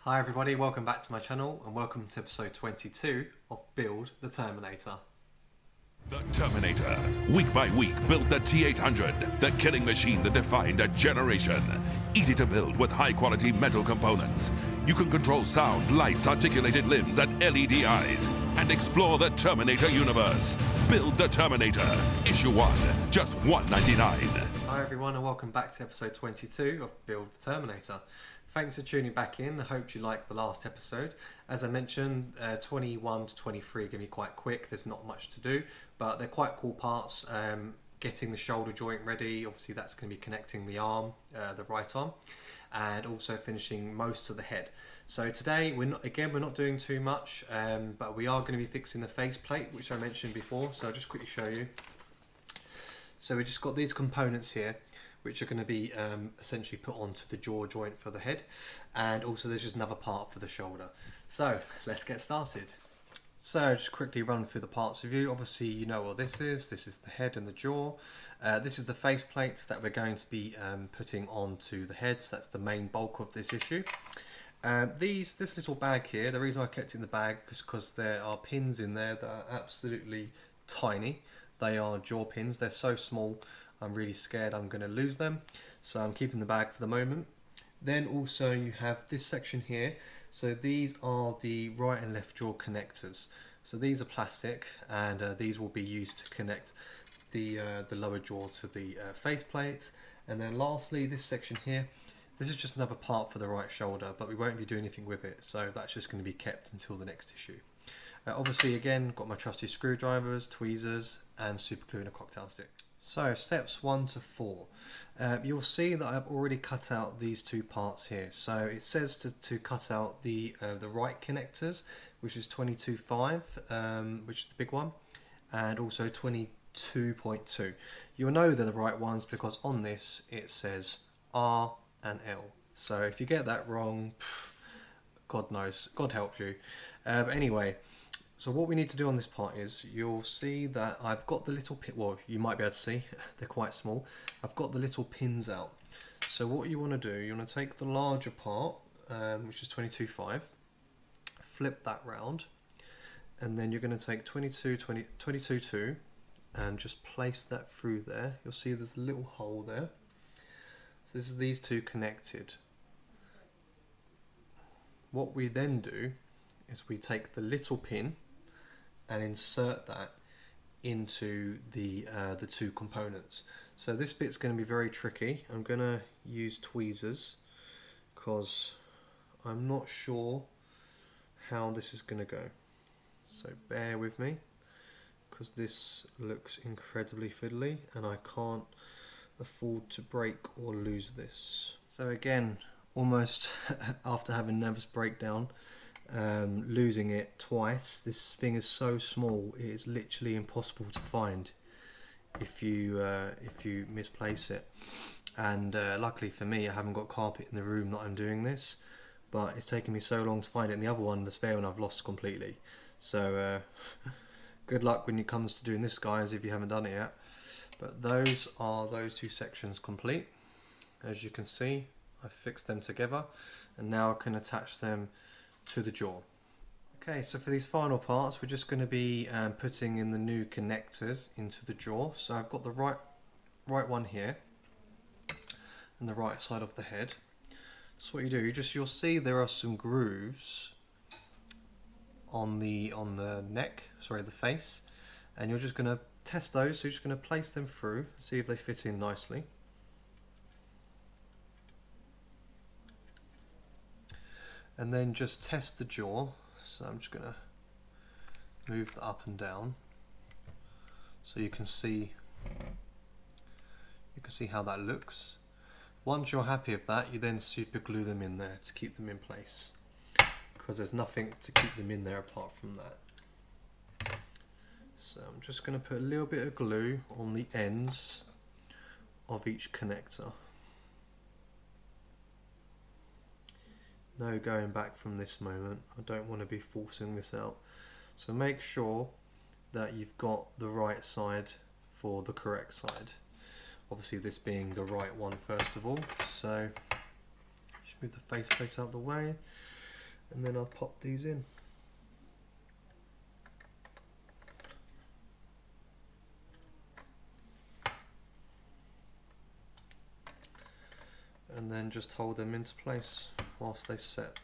Hi everybody, welcome back to my channel and welcome to episode 22 of Build the Terminator. The Terminator, week by week, built the T-800, the killing machine that defined a generation. Easy to build with high-quality metal components. You can control sound, lights, articulated limbs, and LED eyes, and explore the Terminator universe. Build the Terminator, issue 1, just $1.99. Hi everyone and welcome back to episode 22 of Build the Terminator. Thanks for tuning back in. I hope you liked the last episode. As I mentioned, 21 to 23 are going to be quite quick. There's not much to do, but they're quite cool parts. Getting the shoulder joint ready, obviously that's going to be connecting the arm, the right arm, and also finishing most of the head. So today we're not doing too much, but we are going to be fixing the face plate, which I mentioned before. So I'll just quickly show you. So we just got these components here, which are going to be essentially put onto the jaw joint for the head, and also there's just another part for the shoulder. So let's get started. So just quickly run through the parts with you. Obviously you know what this is. This is the head and the jaw. This is the face plate that we're going to be putting onto the heads. That's the main bulk of this issue. This little bag here, the reason I kept it in the bag is because there are pins in there that are absolutely tiny. They are jaw pins. They're so small, I'm really scared I'm going to lose them. So I'm keeping the bag for the moment. Then also you have this section here. So these are the right and left jaw connectors. So these are plastic, and these will be used to connect the lower jaw to the face plate. And then lastly, this section here, this is just another part for the right shoulder, but we won't be doing anything with it. So that's just going to be kept until the next issue. Obviously again, got my trusty screwdrivers, tweezers, and super glue and a cocktail stick. So steps 1 to 4. You'll see that I've already cut out these two parts here. So it says to cut out the right connectors, which is 22.5, which is the big one, and also 22.2. You'll know they're the right ones because on this it says R and L. So if you get that wrong, God knows, God help you. But anyway, so what we need to do on this part is, you'll see that I've got the little pin, well you might be able to see, they're quite small. I've got the little pins out. So what you want to do, you want to take the larger part, which is 22.5, flip that round, and then you're going to take 22.2 and just place that through there. You'll see there's a little hole there. So this is these two connected. What we then do is we take the little pin and insert that into the two components. So this bit's going to be very tricky. I'm going to use tweezers because I'm not sure how this is going to go. So bear with me because this looks incredibly fiddly and I can't afford to break or lose this. So again, almost after having a nervous breakdown, losing it twice. This thing is so small, it is literally impossible to find if you misplace it. And luckily for me, I haven't got carpet in the room that I'm doing this, but it's taken me so long to find it. And the other one, the spare one, I've lost completely. So good luck when it comes to doing this, guys, if you haven't done it yet. But those are those two sections complete. As you can see, I've fixed them together, and now I can attach them to the jaw. Okay, so for these final parts, we're just going to be putting in the new connectors into the jaw. So I've got the right one here, and the right side of the head. So what you do, you'll see there are some grooves on the neck, sorry, the face, and you're just going to test those. So you're just going to place them through, see if they fit in nicely. And then just test the jaw. So I'm just going to move that up and down so you can see how that looks. Once you're happy with that, you then super glue them in there to keep them in place, because there's nothing to keep them in there apart from that. So I'm just going to put a little bit of glue on the ends of each connector. No going back from this moment. I don't want to be forcing this out. So make sure that you've got the right side for the correct side. Obviously this being the right one first of all. So just move the faceplate out of the way. and then I'll pop these in. And then just hold them into place whilst they set.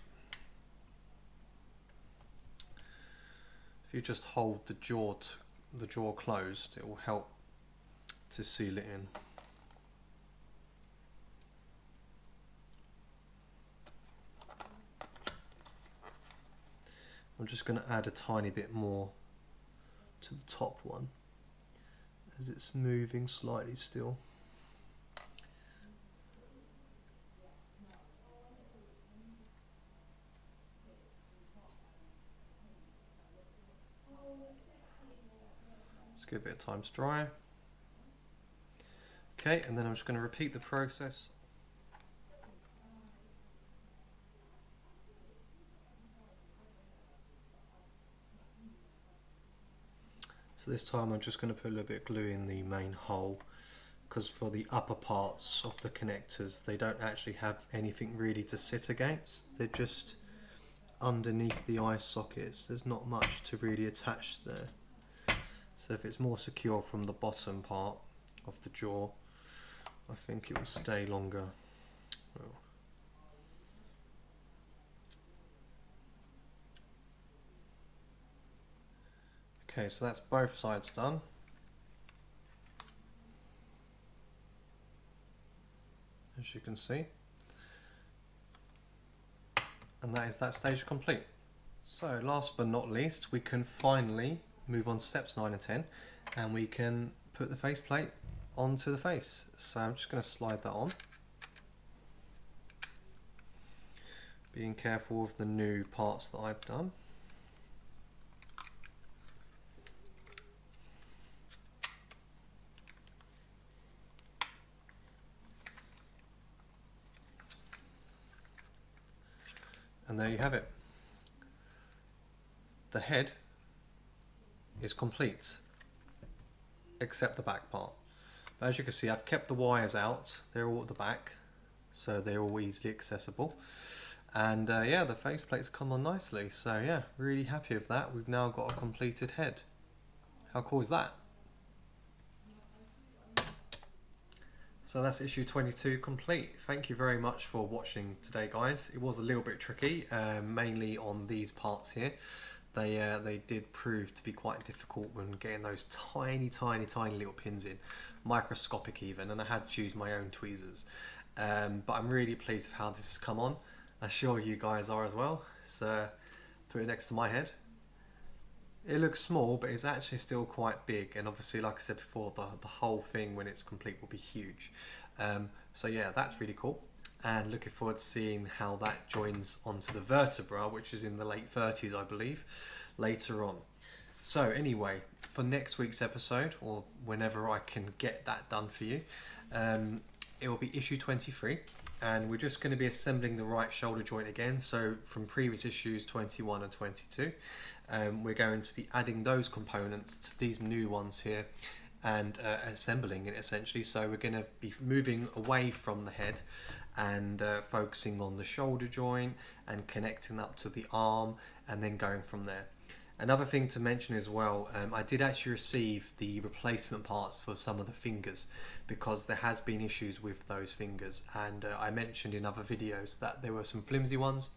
If you just hold the jaw closed, it will help to seal it in. I'm just going to add a tiny bit more to the top one as it's moving slightly still. Let's give it a bit of time to dry. Okay, and then I'm just going to repeat the process. So this time I'm just going to put a little bit of glue in the main hole, because for the upper parts of the connectors they don't actually have anything really to sit against. They're just underneath the eye sockets. There's not much to really attach there. So if it's more secure from the bottom part of the jaw, I think it will stay longer. Well, okay, so that's both sides done. As you can see. And that is that stage complete. So last but not least, we can finally move on to steps 9 and 10, and we can put the faceplate onto the face. So I'm just going to slide that on. Being careful with the new parts that I've done. And there you have it. The head is complete, except the back part. But as you can see, I've kept the wires out. They're all at the back, so they're all easily accessible. And yeah, the faceplates come on nicely. So yeah, really happy with that. We've now got a completed head. How cool is that? So that's issue 22 complete. Thank you very much for watching today, guys. It was a little bit tricky, mainly on these parts here. They did prove to be quite difficult when getting those tiny little pins in, microscopic even, and I had to use my own tweezers. But I'm really pleased with how this has come on. I'm sure you guys are as well. So put it next to my head. It looks small, but it's actually still quite big, and obviously, like I said before, the whole thing when it's complete will be huge. So yeah, that's really cool, and looking forward to seeing how that joins onto the vertebra, which is in the late 30s, I believe, later on. So anyway, for next week's episode, or whenever I can get that done for you, it will be issue 23. And we're just going to be assembling the right shoulder joint again. So from previous issues 21 and 22, we're going to be adding those components to these new ones here and assembling it essentially. So we're going to be moving away from the head and focusing on the shoulder joint and connecting up to the arm and then going from there. Another thing to mention as well, I did actually receive the replacement parts for some of the fingers, because there has been issues with those fingers, and I mentioned in other videos that there were some flimsy ones.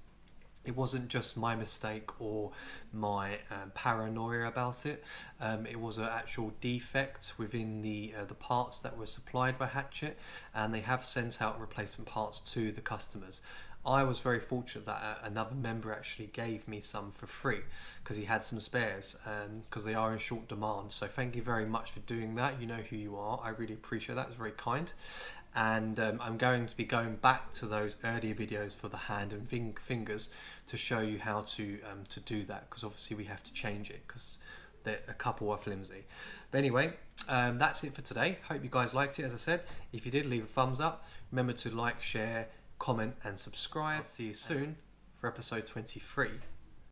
It wasn't just my mistake or my paranoia about it. It was an actual defect within the parts that were supplied by Hachette, and they have sent out replacement parts to the customers. I was very fortunate that another member actually gave me some for free because he had some spares, because they are in short demand. So thank you very much for doing that. You know who you are. I really appreciate that. It's very kind. And I'm going to be going back to those earlier videos for the hand and fingers to show you how to do that, because obviously we have to change it because a couple are flimsy. But anyway, that's it for today. Hope you guys liked it. As I said, if you did, leave a thumbs up. Remember to like, share, comment and subscribe. See you soon for episode 23.